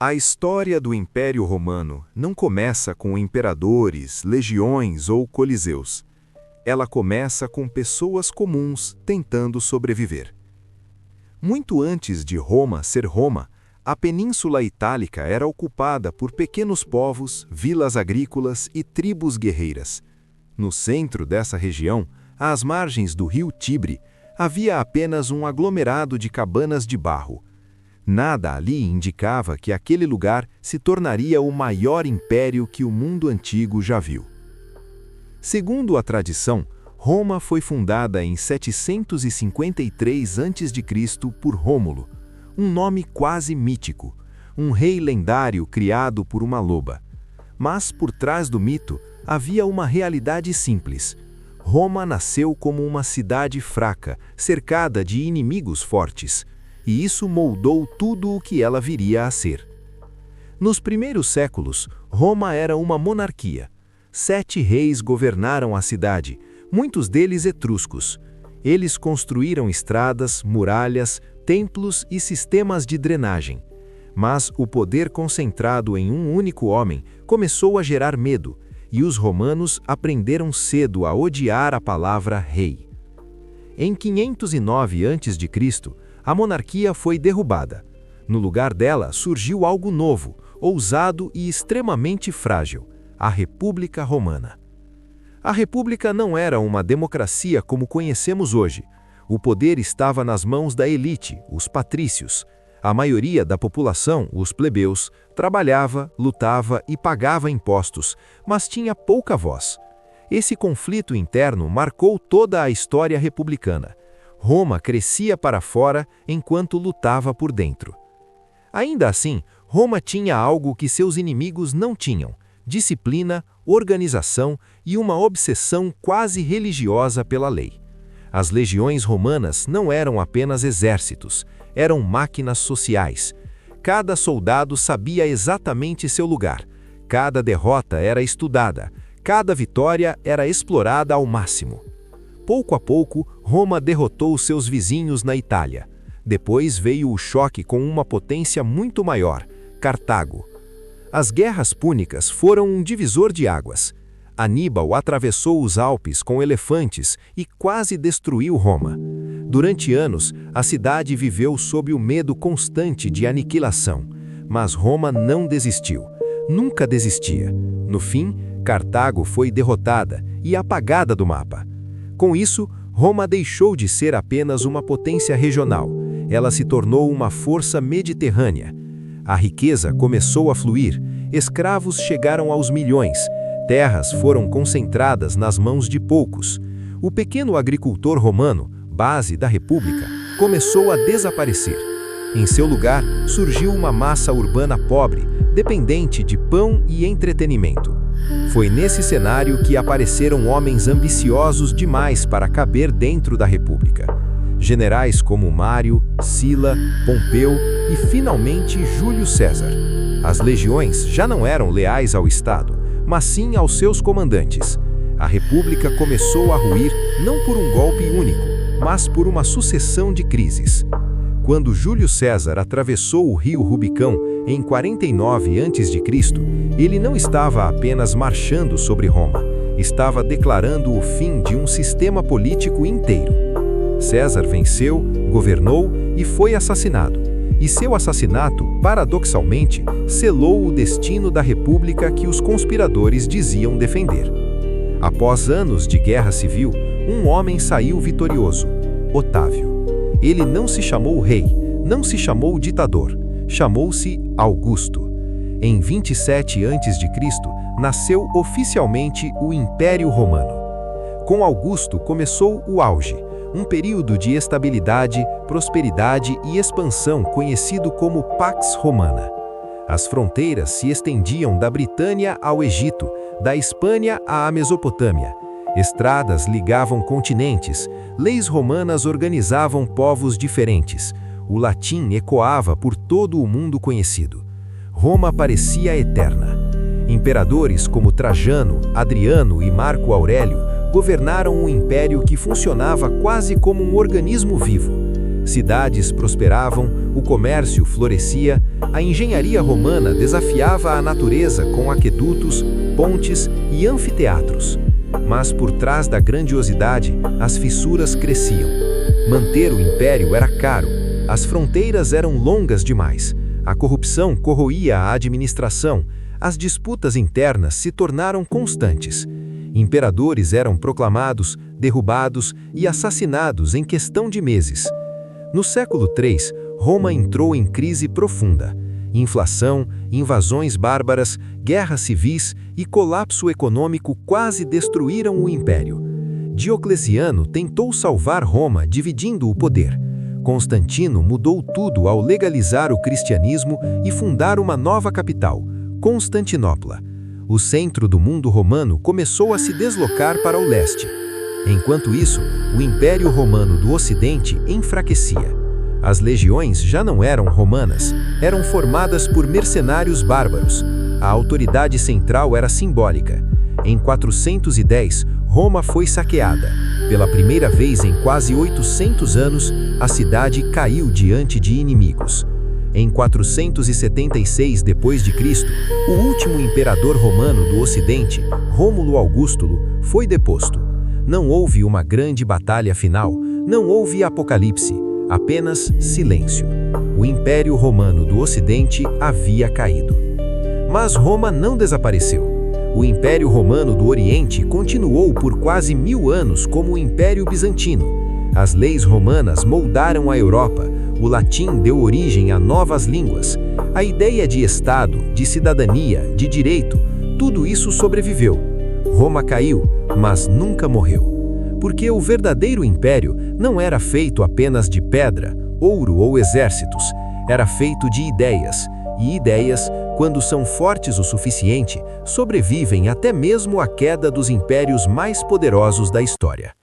A história do Império Romano não começa com imperadores, legiões ou coliseus. Ela começa com pessoas comuns tentando sobreviver. Muito antes de Roma ser Roma, a Península Itálica era ocupada por pequenos povos, vilas agrícolas e tribos guerreiras. No centro dessa região, às margens do rio Tibre, havia apenas um aglomerado de cabanas de barro. Nada ali indicava que aquele lugar se tornaria o maior império que o mundo antigo já viu. Segundo a tradição, Roma foi fundada em 753 a.C. por Rômulo, um nome quase mítico, um rei lendário criado por uma loba. Mas por trás do mito havia uma realidade simples. Roma nasceu como uma cidade fraca, cercada de inimigos fortes, e isso moldou tudo o que ela viria a ser. Nos primeiros séculos, Roma era uma monarquia. 7 reis governaram a cidade, muitos deles etruscos. Eles construíram estradas, muralhas, templos e sistemas de drenagem. Mas o poder concentrado em um único homem começou a gerar medo, e os romanos aprenderam cedo a odiar a palavra rei. Em 509 a.C., a monarquia foi derrubada. No lugar dela surgiu algo novo, ousado e extremamente frágil: a República Romana. A República não era uma democracia como conhecemos hoje. O poder estava nas mãos da elite, os patrícios. A maioria da população, os plebeus, trabalhava, lutava e pagava impostos, mas tinha pouca voz. Esse conflito interno marcou toda a história republicana. Roma crescia para fora enquanto lutava por dentro. Ainda assim, Roma tinha algo que seus inimigos não tinham: disciplina, organização e uma obsessão quase religiosa pela lei. As legiões romanas não eram apenas exércitos, eram máquinas sociais. Cada soldado sabia exatamente seu lugar. Cada derrota era estudada. Cada vitória era explorada ao máximo. Pouco a pouco, Roma derrotou seus vizinhos na Itália. Depois veio o choque com uma potência muito maior, Cartago. As guerras púnicas foram um divisor de águas. Aníbal atravessou os Alpes com elefantes e quase destruiu Roma. Durante anos, a cidade viveu sob o medo constante de aniquilação. Mas Roma não desistiu. Nunca desistia. No fim, Cartago foi derrotada e apagada do mapa. Com isso, Roma deixou de ser apenas uma potência regional. Ela se tornou uma força mediterrânea. A riqueza começou a fluir, escravos chegaram aos milhões, terras foram concentradas nas mãos de poucos. O pequeno agricultor romano, base da República, começou a desaparecer. Em seu lugar, surgiu uma massa urbana pobre, dependente de pão e entretenimento. Foi nesse cenário que apareceram homens ambiciosos demais para caber dentro da República. Generais como Mário, Sila, Pompeu e, finalmente, Júlio César. As legiões já não eram leais ao Estado, mas sim aos seus comandantes. A República começou a ruir não por um golpe único, mas por uma sucessão de crises. Quando Júlio César atravessou o rio Rubicão em 49 a.C., ele não estava apenas marchando sobre Roma, estava declarando o fim de um sistema político inteiro. César venceu, governou e foi assassinado. E seu assassinato, paradoxalmente, selou o destino da República que os conspiradores diziam defender. Após anos de guerra civil, um homem saiu vitorioso: Otávio. Ele não se chamou rei, não se chamou ditador, chamou-se Augusto. Em 27 a.C., nasceu oficialmente o Império Romano. Com Augusto começou o auge, um período de estabilidade, prosperidade e expansão conhecido como Pax Romana. As fronteiras se estendiam da Britânia ao Egito, da Espanha à Mesopotâmia. Estradas ligavam continentes, leis romanas organizavam povos diferentes. O latim ecoava por todo o mundo conhecido. Roma parecia eterna. Imperadores como Trajano, Adriano e Marco Aurélio governaram um império que funcionava quase como um organismo vivo. Cidades prosperavam, O comércio florescia, a engenharia romana desafiava a natureza com aquedutos, pontes e anfiteatros. Mas por trás da grandiosidade, as fissuras cresciam. Manter o império era caro, as fronteiras eram longas demais, a corrupção corroía a administração, as disputas internas se tornaram constantes. Imperadores eram proclamados, derrubados e assassinados em questão de meses. No século III, Roma entrou em crise profunda. Inflação, invasões bárbaras, guerras civis e colapso econômico quase destruíram o império. Diocleciano tentou salvar Roma dividindo o poder. Constantino mudou tudo ao legalizar o cristianismo e fundar uma nova capital, Constantinopla. O centro do mundo romano começou a se deslocar para o leste. Enquanto isso, o Império Romano do Ocidente enfraquecia. As legiões já não eram romanas, eram formadas por mercenários bárbaros. A autoridade central era simbólica. Em 410, Roma foi saqueada. Pela primeira vez em quase 800 anos, a cidade caiu diante de inimigos. Em 476 d.C., o último imperador romano do Ocidente, Rômulo Augustulo, foi deposto. Não houve uma grande batalha final, não houve apocalipse, apenas silêncio. O Império Romano do Ocidente havia caído. Mas Roma não desapareceu. O Império Romano do Oriente continuou por quase 1000 anos como o Império Bizantino. As leis romanas moldaram a Europa, o latim deu origem a novas línguas. A ideia de Estado, de cidadania, de direito, tudo isso sobreviveu. Roma caiu, mas nunca morreu. Porque o verdadeiro império não era feito apenas de pedra, ouro ou exércitos, era feito de ideias. E ideias, quando são fortes o suficiente, sobrevivem até mesmo à queda dos impérios mais poderosos da história.